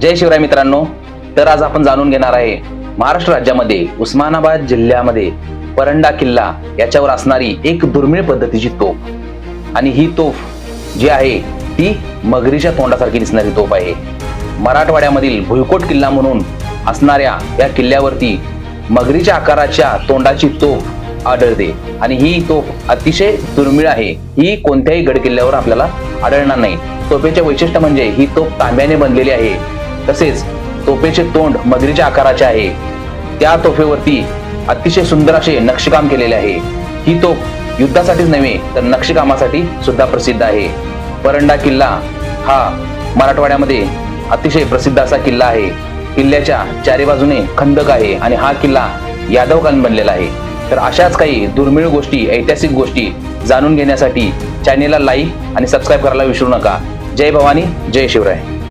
जय शिवराय मित्रांनो. तर आज आपण जाणून घेणार आहे महाराष्ट्र राज्यामध्ये उस्मानाबाद जिल्ह्यामध्ये परंडा किल्ला याच्यावर असणारी एक दुर्मिळ पद्धतीची तोफ. आणि ही तोफ जी आहे ती मगरीच्या तोंडासारखी दिसणारी तोफ आहे. मराठवाड्यामधील भुईकोट किल्ला म्हणून असणाऱ्या या किल्ल्यावरती मगरीच्या आकाराच्या तोंडाची तोफ आढळते आणि ही तोफ अतिशय दुर्मिळ आहे. ही कोणत्याही गड किल्ल्यावर आपल्याला आढळणार नाही. तोफेचे वैशिष्ट्य म्हणजे ही तोफ तांब्याने बनलेली आहे. तसेच तोफेचे तोंड मगरीच्या आकाराचे आहे. त्या तोफेवरती अतिशय सुंदर असे नक्षीकाम केलेले आहे. ही तोफ युद्धासाठीच नव्हे तर नक्षीकामासाठी सुद्धा प्रसिद्ध आहे. परंडा किल्ला हा मराठवाड्यामध्ये अतिशय प्रसिद्ध असा किल्ला आहे. किल्ल्याच्या चारी बाजूने खंदक आहे आणि हा किल्ला यादवकालीन बनलेला आहे. तर अशाच काही दुर्मिळ गोष्टी, ऐतिहासिक गोष्टी जाणून घेण्यासाठी चॅनेलला लाईक आणि सबस्क्राईब करायला विसरू नका. जय भवानी, जय शिवराय.